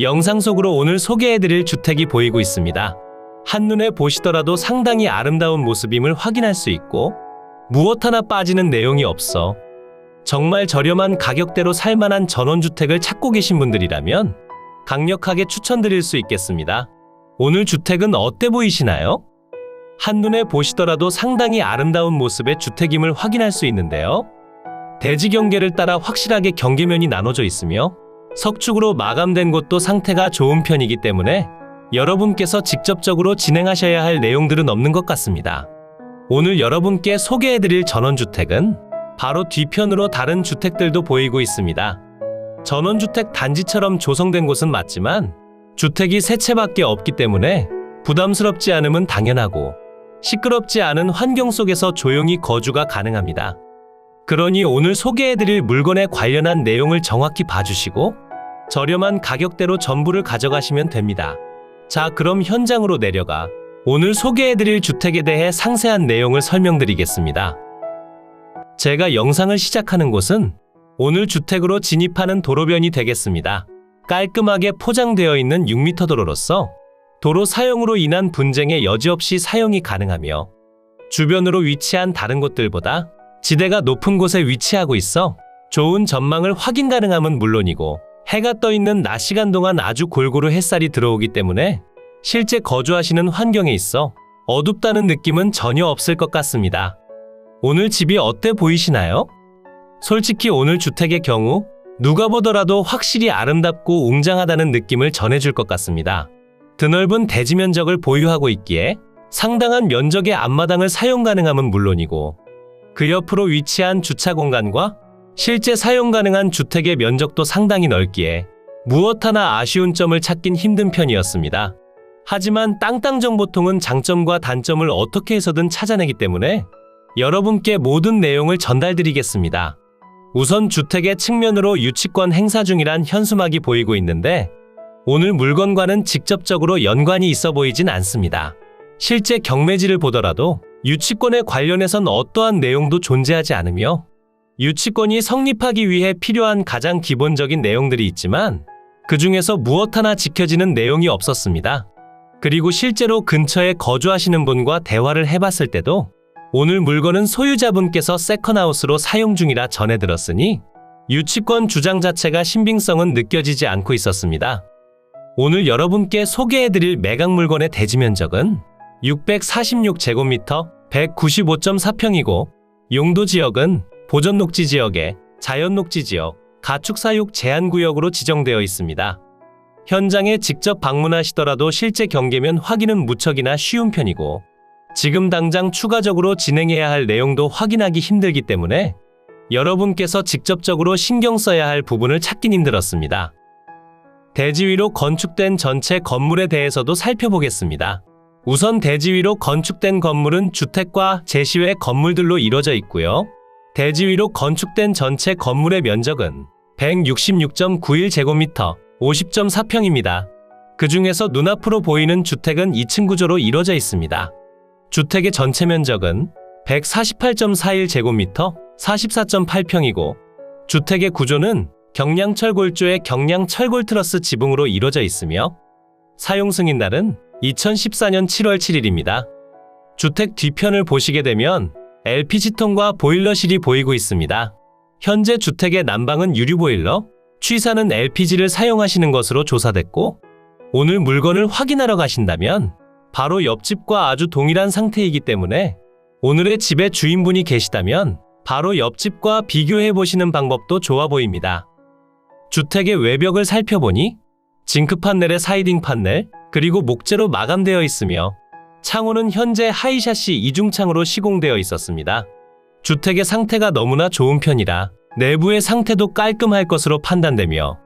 영상 속으로 오늘 소개해드릴 주택이 보이고 있습니다. 한눈에 보시더라도 상당히 아름다운 모습임을 확인할 수 있고 무엇 하나 빠지는 내용이 없어 정말 저렴한 가격대로 살만한 전원주택을 찾고 계신 분들이라면 강력하게 추천드릴 수 있겠습니다. 오늘 주택은 어때 보이시나요? 한눈에 보시더라도 상당히 아름다운 모습의 주택임을 확인할 수 있는데요. 대지 경계를 따라 확실하게 경계면이 나눠져 있으며 석축으로 마감된 곳도 상태가 좋은 편이기 때문에 여러분께서 직접적으로 진행하셔야 할 내용들은 없는 것 같습니다. 오늘 여러분께 소개해드릴 전원주택은 바로 뒤편으로 다른 주택들도 보이고 있습니다. 전원주택 단지처럼 조성된 곳은 맞지만 주택이 세 채밖에 없기 때문에 부담스럽지 않음은 당연하고 시끄럽지 않은 환경 속에서 조용히 거주가 가능합니다. 그러니 오늘 소개해드릴 물건에 관련한 내용을 정확히 봐주시고 저렴한 가격대로 전부를 가져가시면 됩니다. 자, 그럼 현장으로 내려가 오늘 소개해드릴 주택에 대해 상세한 내용을 설명드리겠습니다. 제가 영상을 시작하는 곳은 오늘 주택으로 진입하는 도로변이 되겠습니다. 깔끔하게 포장되어 있는 6m 도로로서 도로 사용으로 인한 분쟁에 여지없이 사용이 가능하며 주변으로 위치한 다른 곳들보다 지대가 높은 곳에 위치하고 있어 좋은 전망을 확인 가능함은 물론이고 해가 떠 있는 낮 시간 동안 아주 골고루 햇살이 들어오기 때문에 실제 거주하시는 환경에 있어 어둡다는 느낌은 전혀 없을 것 같습니다. 오늘 집이 어때 보이시나요? 솔직히 오늘 주택의 경우 누가 보더라도 확실히 아름답고 웅장하다는 느낌을 전해줄 것 같습니다. 드넓은 대지 면적을 보유하고 있기에 상당한 면적의 앞마당을 사용 가능함은 물론이고 그 옆으로 위치한 주차 공간과 실제 사용 가능한 주택의 면적도 상당히 넓기에 무엇 하나 아쉬운 점을 찾긴 힘든 편이었습니다. 하지만 땅땅정보통은 장점과 단점을 어떻게 해서든 찾아내기 때문에 여러분께 모든 내용을 전달드리겠습니다. 우선 주택의 측면으로 유치권 행사 중이란 현수막이 보이고 있는데 오늘 물건과는 직접적으로 연관이 있어 보이진 않습니다. 실제 경매지를 보더라도 유치권에 관련해선 어떠한 내용도 존재하지 않으며 유치권이 성립하기 위해 필요한 가장 기본적인 내용들이 있지만 그 중에서 무엇 하나 지켜지는 내용이 없었습니다. 그리고 실제로 근처에 거주하시는 분과 대화를 해봤을 때도 오늘 물건은 소유자분께서 세컨하우스로 사용 중이라 전해 들었으니 유치권 주장 자체가 신빙성은 느껴지지 않고 있었습니다. 오늘 여러분께 소개해드릴 매각 물건의 대지 면적은 646제곱미터 195.4평이고 용도 지역은 보전녹지 지역에 자연녹지 지역, 가축사육 제한구역으로 지정되어 있습니다. 현장에 직접 방문하시더라도 실제 경계면 확인은 무척이나 쉬운 편이고 지금 당장 추가적으로 진행해야 할 내용도 확인하기 힘들기 때문에 여러분께서 직접적으로 신경 써야 할 부분을 찾긴 힘들었습니다. 대지 위로 건축된 전체 건물에 대해서도 살펴보겠습니다. 우선 대지 위로 건축된 건물은 주택과 제시외 건물들로 이루어져 있고요. 대지 위로 건축된 전체 건물의 면적은 166.91제곱미터 50.4평입니다. 그 중에서 눈앞으로 보이는 주택은 2층 구조로 이루어져 있습니다. 주택의 전체 면적은 148.41제곱미터 44.8평이고 주택의 구조는 경량철골조의 경량철골 트러스 지붕으로 이루어져 있으며 사용 승인날은 2014년 7월 7일입니다. 주택 뒤편을 보시게 되면 LPG통과 보일러실이 보이고 있습니다. 현재 주택의 난방은 유류보일러, 취사는 LPG를 사용하시는 것으로 조사됐고 오늘 물건을 확인하러 가신다면 바로 옆집과 아주 동일한 상태이기 때문에 오늘의 집의 주인분이 계시다면 바로 옆집과 비교해보시는 방법도 좋아 보입니다. 주택의 외벽을 살펴보니 징크 판넬에 사이딩 판넬, 그리고 목재로 마감되어 있으며 창호는 현재 하이샤시 이중창으로 시공되어 있었습니다. 주택의 상태가 너무나 좋은 편이라 내부의 상태도 깔끔할 것으로 판단되며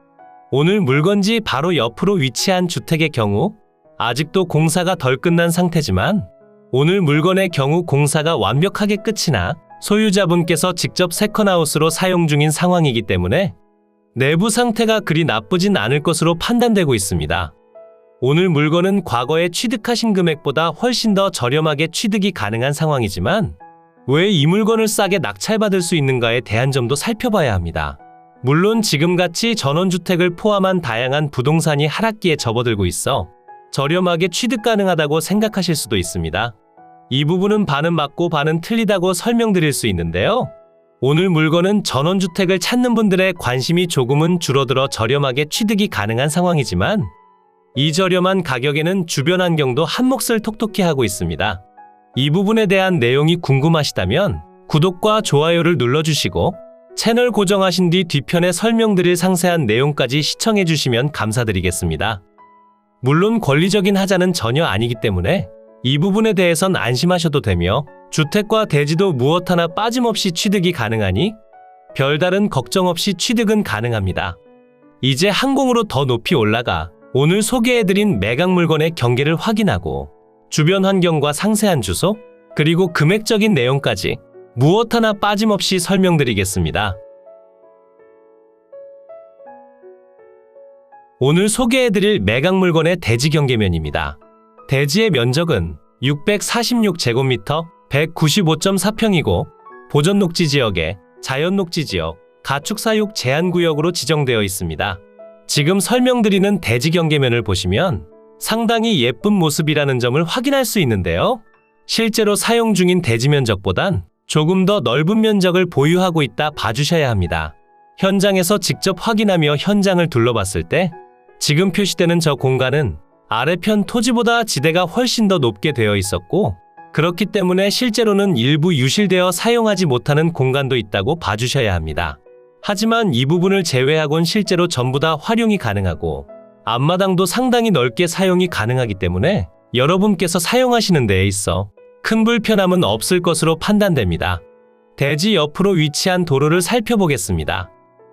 오늘 물건지 바로 옆으로 위치한 주택의 경우 아직도 공사가 덜 끝난 상태지만 오늘 물건의 경우 공사가 완벽하게 끝이 나 소유자분께서 직접 세컨하우스로 사용 중인 상황이기 때문에 내부 상태가 그리 나쁘진 않을 것으로 판단되고 있습니다. 오늘 물건은 과거에 취득하신 금액보다 훨씬 더 저렴하게 취득이 가능한 상황이지만 왜 이 물건을 싸게 낙찰받을 수 있는가에 대한 점도 살펴봐야 합니다. 물론 지금같이 전원주택을 포함한 다양한 부동산이 하락기에 접어들고 있어 저렴하게 취득 가능하다고 생각하실 수도 있습니다. 이 부분은 반은 맞고 반은 틀리다고 설명드릴 수 있는데요. 오늘 물건은 전원주택을 찾는 분들의 관심이 조금은 줄어들어 저렴하게 취득이 가능한 상황이지만 이 저렴한 가격에는 주변 환경도 한몫을 톡톡히 하고 있습니다. 이 부분에 대한 내용이 궁금하시다면 구독과 좋아요를 눌러주시고 채널 고정하신 뒤 뒤편에 설명드릴 상세한 내용까지 시청해주시면 감사드리겠습니다. 물론 권리적인 하자는 전혀 아니기 때문에 이 부분에 대해선 안심하셔도 되며 주택과 대지도 무엇 하나 빠짐없이 취득이 가능하니 별다른 걱정 없이 취득은 가능합니다. 이제 항공으로 더 높이 올라가 오늘 소개해드린 매각 물건의 경계를 확인하고 주변 환경과 상세한 주소 그리고 금액적인 내용까지 무엇 하나 빠짐없이 설명드리겠습니다. 오늘 소개해드릴 매각 물건의 대지 경계면입니다. 대지의 면적은 646제곱미터 195.4평이고 보전녹지 지역에 자연녹지 지역, 가축사육 제한구역으로 지정되어 있습니다. 지금 설명드리는 대지 경계면을 보시면 상당히 예쁜 모습이라는 점을 확인할 수 있는데요. 실제로 사용 중인 대지 면적보단 조금 더 넓은 면적을 보유하고 있다 봐주셔야 합니다. 현장에서 직접 확인하며 현장을 둘러봤을 때 지금 표시되는 저 공간은 아래편 토지보다 지대가 훨씬 더 높게 되어 있었고 그렇기 때문에 실제로는 일부 유실되어 사용하지 못하는 공간도 있다고 봐주셔야 합니다. 하지만 이 부분을 제외하곤 실제로 전부 다 활용이 가능하고 앞마당도 상당히 넓게 사용이 가능하기 때문에 여러분께서 사용하시는 데에 있어 큰 불편함은 없을 것으로 판단됩니다. 대지 옆으로 위치한 도로를 살펴보겠습니다.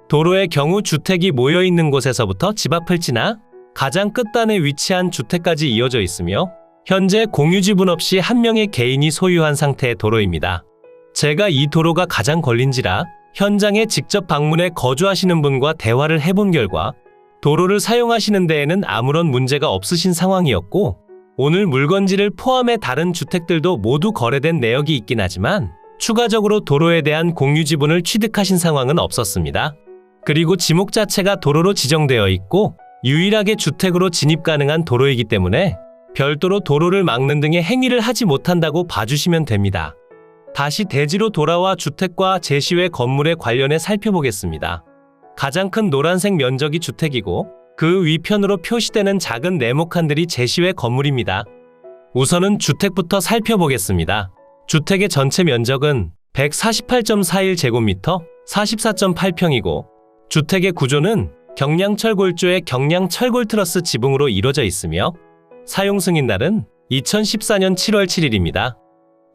도로의 경우 주택이 모여있는 곳에서부터 집 앞을 지나 가장 끝단에 위치한 주택까지 이어져 있으며 현재 공유지분 없이 한 명의 개인이 소유한 상태의 도로입니다. 제가 이 도로가 가장 걸린지라 현장에 직접 방문해 거주하시는 분과 대화를 해본 결과 도로를 사용하시는 데에는 아무런 문제가 없으신 상황이었고 오늘 물건지를 포함해 다른 주택들도 모두 거래된 내역이 있긴 하지만 추가적으로 도로에 대한 공유지분을 취득하신 상황은 없었습니다. 그리고 지목 자체가 도로로 지정되어 있고 유일하게 주택으로 진입 가능한 도로이기 때문에 별도로 도로를 막는 등의 행위를 하지 못한다고 봐주시면 됩니다. 다시 대지로 돌아와 주택과 제시외 건물에 관련해 살펴보겠습니다. 가장 큰 노란색 면적이 주택이고 그 위편으로 표시되는 작은 네모칸들이 제시외 건물입니다. 우선은 주택부터 살펴보겠습니다. 주택의 전체 면적은 148.41제곱미터 44.8평이고 주택의 구조는 경량철 골조의 경량철골 트러스 지붕으로 이루어져 있으며 사용 승인날은 2014년 7월 7일입니다.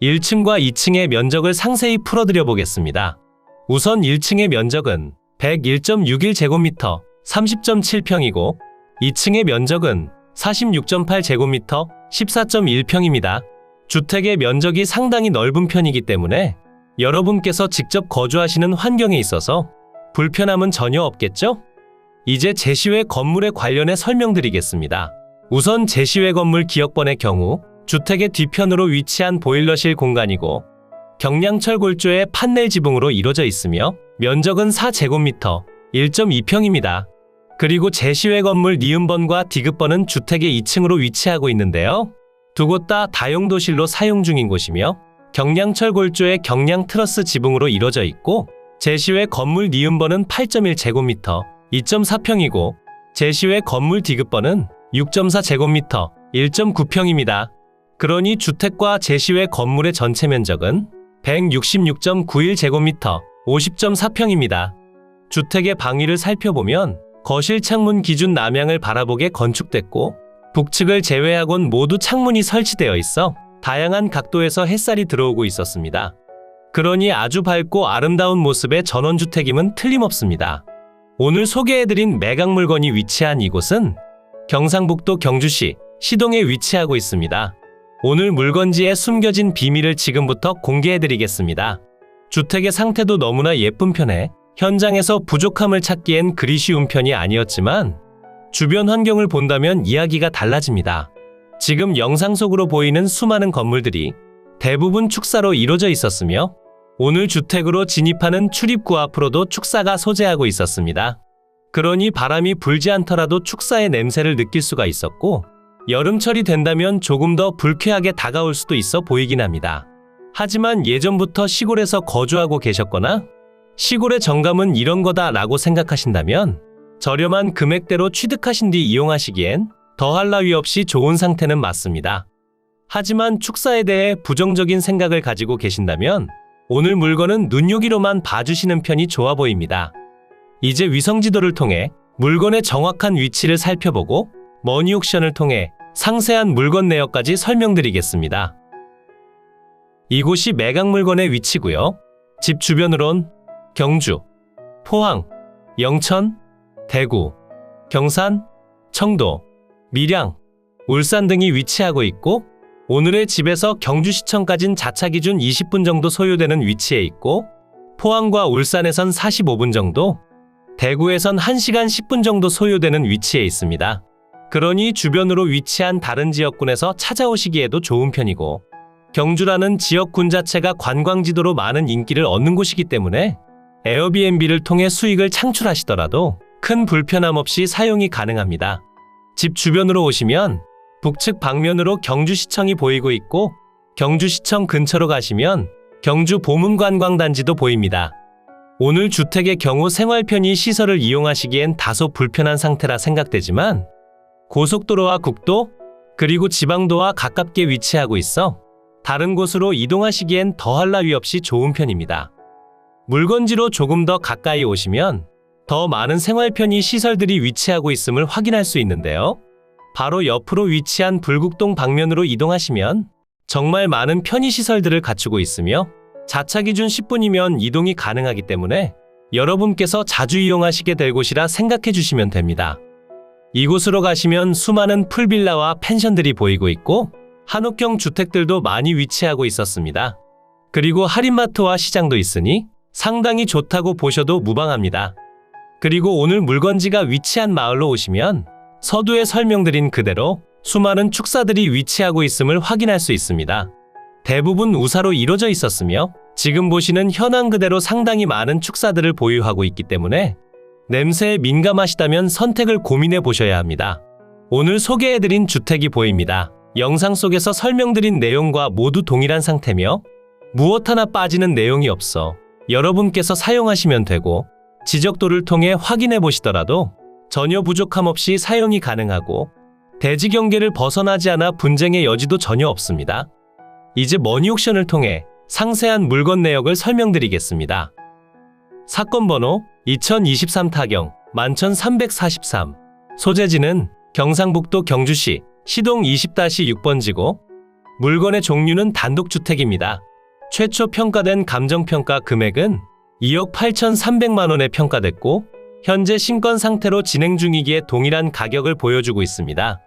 1층과 2층의 면적을 상세히 풀어드려 보겠습니다. 우선 1층의 면적은 101.61제곱미터 30.7평이고 2층의 면적은 46.8제곱미터 14.1평입니다. 주택의 면적이 상당히 넓은 편이기 때문에 여러분께서 직접 거주하시는 환경에 있어서 불편함은 전혀 없겠죠? 이제 제시외 건물에 관련해 설명드리겠습니다. 우선 제시외 건물 기역번의 경우 주택의 뒤편으로 위치한 보일러실 공간이고 경량철 골조의 판넬 지붕으로 이루어져 있으며 면적은 4제곱미터 1.2평입니다. 그리고 제시외 건물 니은번과 디귿번은 주택의 2층으로 위치하고 있는데요. 두 곳 다 다용도실로 사용 중인 곳이며 경량철 골조의 경량 트러스 지붕으로 이루어져 있고 제시외 건물 니은번은 8.1제곱미터 2.4평이고 제시외 건물 디귿번은 6.4제곱미터 1.9평입니다. 그러니 주택과 제시외 건물의 전체 면적은 166.91제곱미터 50.4평입니다. 주택의 방위를 살펴보면 거실 창문 기준 남향을 바라보게 건축됐고 북측을 제외하곤 모두 창문이 설치되어 있어 다양한 각도에서 햇살이 들어오고 있었습니다. 그러니 아주 밝고 아름다운 모습의 전원주택임은 틀림없습니다. 오늘 소개해드린 매각 물건이 위치한 이곳은 경상북도 경주시 시동에 위치하고 있습니다. 오늘 물건지에 숨겨진 비밀을 지금부터 공개해드리겠습니다. 주택의 상태도 너무나 예쁜 편에 현장에서 부족함을 찾기엔 그리 쉬운 편이 아니었지만 주변 환경을 본다면 이야기가 달라집니다. 지금 영상 속으로 보이는 수많은 건물들이 대부분 축사로 이루어져 있었으며 오늘 주택으로 진입하는 출입구 앞으로도 축사가 소재하고 있었습니다. 그러니 바람이 불지 않더라도 축사의 냄새를 느낄 수가 있었고, 여름철이 된다면 조금 더 불쾌하게 다가올 수도 있어 보이긴 합니다. 하지만 예전부터 시골에서 거주하고 계셨거나 시골의 정감은 이런 거다 라고 생각하신다면 저렴한 금액대로 취득하신 뒤 이용하시기엔 더할 나위 없이 좋은 상태는 맞습니다. 하지만 축사에 대해 부정적인 생각을 가지고 계신다면 오늘 물건은 눈요기로만 봐주시는 편이 좋아 보입니다. 이제 위성지도를 통해 물건의 정확한 위치를 살펴보고 머니옥션을 통해 상세한 물건 내역까지 설명드리겠습니다. 이곳이 매각 물건의 위치고요. 집 주변으론 경주, 포항, 영천, 대구, 경산, 청도, 밀양, 울산 등이 위치하고 있고, 오늘의 집에서 경주시청까진 자차 기준 20분 정도 소요되는 위치에 있고, 포항과 울산에선 45분 정도, 대구에선 1시간 10분 정도 소요되는 위치에 있습니다. 그러니 주변으로 위치한 다른 지역군에서 찾아오시기에도 좋은 편이고, 경주라는 지역군 자체가 관광지도로 많은 인기를 얻는 곳이기 때문에 에어비앤비를 통해 수익을 창출하시더라도 큰 불편함 없이 사용이 가능합니다. 집 주변으로 오시면 북측 방면으로 경주시청이 보이고 있고, 경주시청 근처로 가시면 경주 보문관광단지도 보입니다. 오늘 주택의 경우 생활 편의 시설을 이용하시기엔 다소 불편한 상태라 생각되지만 고속도로와 국도, 그리고 지방도와 가깝게 위치하고 있어 다른 곳으로 이동하시기엔 더할 나위 없이 좋은 편입니다. 물건지로 조금 더 가까이 오시면 더 많은 생활 편의 시설들이 위치하고 있음을 확인할 수 있는데요. 바로 옆으로 위치한 불국동 방면으로 이동하시면 정말 많은 편의 시설들을 갖추고 있으며 자차 기준 10분이면 이동이 가능하기 때문에 여러분께서 자주 이용하시게 될 곳이라 생각해 주시면 됩니다. 이곳으로 가시면 수많은 풀빌라와 펜션들이 보이고 있고 한옥형 주택들도 많이 위치하고 있었습니다. 그리고 할인마트와 시장도 있으니 상당히 좋다고 보셔도 무방합니다. 그리고 오늘 물건지가 위치한 마을로 오시면 서두에 설명드린 그대로 수많은 축사들이 위치하고 있음을 확인할 수 있습니다. 대부분 우사로 이루어져 있었으며 지금 보시는 현황 그대로 상당히 많은 축사들을 보유하고 있기 때문에 냄새에 민감하시다면 선택을 고민해 보셔야 합니다. 오늘 소개해드린 주택이 보입니다. 영상 속에서 설명드린 내용과 모두 동일한 상태며 무엇 하나 빠지는 내용이 없어 여러분께서 사용하시면 되고, 지적도를 통해 확인해 보시더라도 전혀 부족함 없이 사용이 가능하고 대지 경계를 벗어나지 않아 분쟁의 여지도 전혀 없습니다. 이제 머니옥션을 통해 상세한 물건 내역을 설명드리겠습니다. 사건 번호 2023 타경 11343, 소재지는 경상북도 경주시 시동 20-6번지고 물건의 종류는 단독주택입니다. 최초 평가된 감정평가 금액은 2억 8,300만 원에 평가됐고 현재 신권 상태로 진행 중이기에 동일한 가격을 보여주고 있습니다.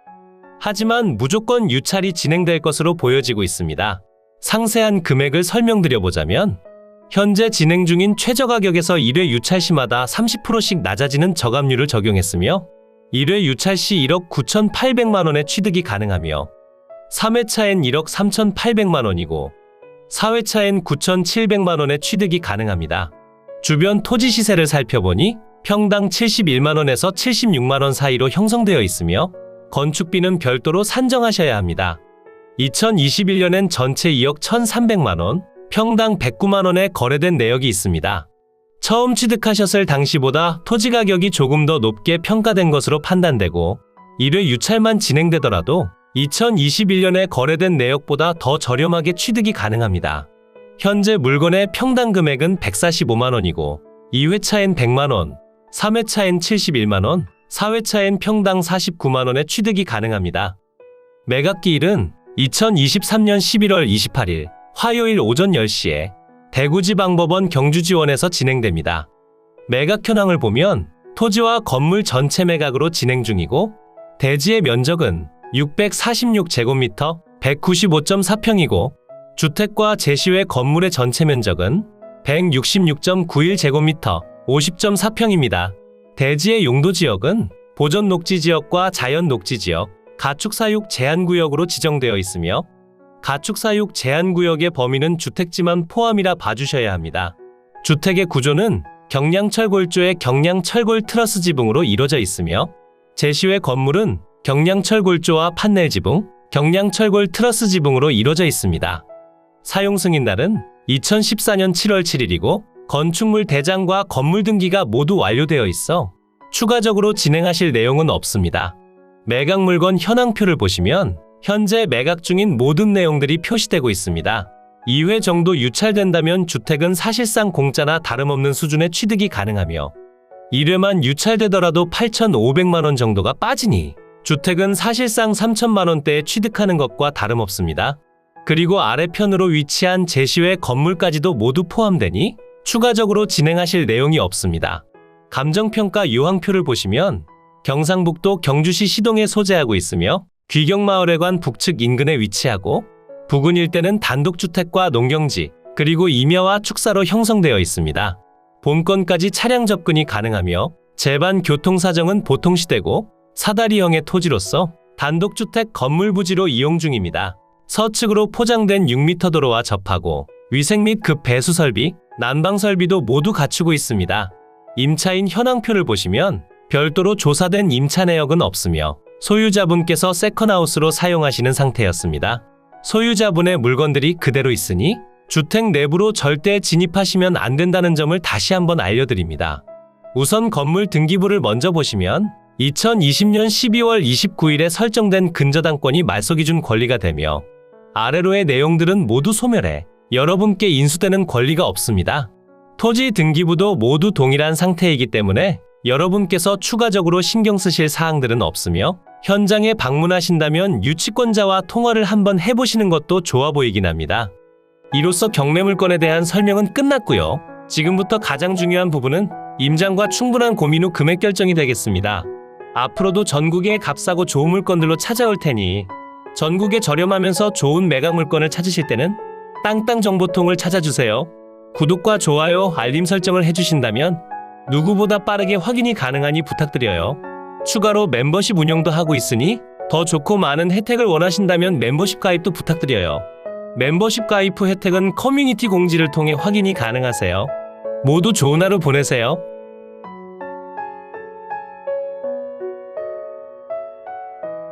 하지만 무조건 유찰이 진행될 것으로 보여지고 있습니다. 상세한 금액을 설명드려보자면 현재 진행 중인 최저가격에서 1회 유찰 시마다 30%씩 낮아지는 저감률을 적용했으며 1회 유찰 시 1억 9,800만 원의 취득이 가능하며 3회차엔 1억 3,800만 원이고 4회차엔 9,700만 원의 취득이 가능합니다. 주변 토지 시세를 살펴보니 평당 71만 원에서 76만 원 사이로 형성되어 있으며 건축비는 별도로 산정하셔야 합니다. 2021년엔 전체 2억 1,300만 원, 평당 109만 원에 거래된 내역이 있습니다. 처음 취득하셨을 당시보다 토지 가격이 조금 더 높게 평가된 것으로 판단되고 1회 유찰만 진행되더라도 2021년에 거래된 내역보다 더 저렴하게 취득이 가능합니다. 현재 물건의 평당 금액은 145만 원이고 2회차엔 100만 원, 3회차엔 71만 원, 4회차엔 평당 49만 원의 취득이 가능합니다. 매각기일은 2023년 11월 28일 화요일 오전 10시에 대구지방법원 경주지원에서 진행됩니다. 매각 현황을 보면 토지와 건물 전체 매각으로 진행 중이고 대지의 면적은 646제곱미터 195.4평이고 주택과 제시외 건물의 전체 면적은 166.91제곱미터 50.4평입니다. 대지의 용도지역은 보전녹지지역과 자연녹지지역, 가축사육 제한구역으로 지정되어 있으며 가축 사육 제한 구역의 범위는 주택지만 포함이라 봐주셔야 합니다. 주택의 구조는 경량철골조의 경량철골 트러스 지붕으로 이루어져 있으며 제시외 건물은 경량철골조와 판넬 지붕, 경량철골 트러스 지붕으로 이루어져 있습니다. 사용 승인날은 2014년 7월 7일이고 건축물 대장과 건물 등기가 모두 완료되어 있어 추가적으로 진행하실 내용은 없습니다. 매각 물건 현황표를 보시면 현재 매각 중인 모든 내용들이 표시되고 있습니다. 2회 정도 유찰된다면 주택은 사실상 공짜나 다름없는 수준의 취득이 가능하며 1회만 유찰되더라도 8,500만 원 정도가 빠지니 주택은 사실상 3천만 원대에 취득하는 것과 다름없습니다. 그리고 아래편으로 위치한 제시외 건물까지도 모두 포함되니 추가적으로 진행하실 내용이 없습니다. 감정평가 요항표를 보시면 경상북도 경주시 시동에 소재하고 있으며 귀경마을회관 북측 인근에 위치하고 부근 일대는 단독주택과 농경지 그리고 임야와 축사로 형성되어 있습니다. 본건까지 차량 접근이 가능하며 제반 교통사정은 보통시되고 사다리형의 토지로서 단독주택 건물 부지로 이용 중입니다. 서측으로 포장된 6m 도로와 접하고 위생 및 급 배수 설비, 난방 설비도 모두 갖추고 있습니다. 임차인 현황표를 보시면 별도로 조사된 임차 내역은 없으며 소유자분께서 세컨하우스로 사용하시는 상태였습니다. 소유자분의 물건들이 그대로 있으니 주택 내부로 절대 진입하시면 안 된다는 점을 다시 한번 알려드립니다. 우선 건물 등기부를 먼저 보시면 2020년 12월 29일에 설정된 근저당권이 말소기준 권리가 되며 아래로의 내용들은 모두 소멸해 여러분께 인수되는 권리가 없습니다. 토지 등기부도 모두 동일한 상태이기 때문에 여러분께서 추가적으로 신경 쓰실 사항들은 없으며 현장에 방문하신다면 유치권자와 통화를 한번 해보시는 것도 좋아 보이긴 합니다. 이로써 경매물건에 대한 설명은 끝났고요. 지금부터 가장 중요한 부분은 임장과 충분한 고민 후 금액 결정이 되겠습니다. 앞으로도 전국의 값싸고 좋은 물건들로 찾아올 테니 전국에 저렴하면서 좋은 매각 물건을 찾으실 때는 땅땅정보통을 찾아주세요. 구독과 좋아요, 알림 설정을 해주신다면 누구보다 빠르게 확인이 가능하니 부탁드려요. 추가로 멤버십 운영도 하고 있으니 더 좋고 많은 혜택을 원하신다면 멤버십 가입도 부탁드려요. 멤버십 가입 후 혜택은 커뮤니티 공지를 통해 확인이 가능하세요. 모두 좋은 하루 보내세요.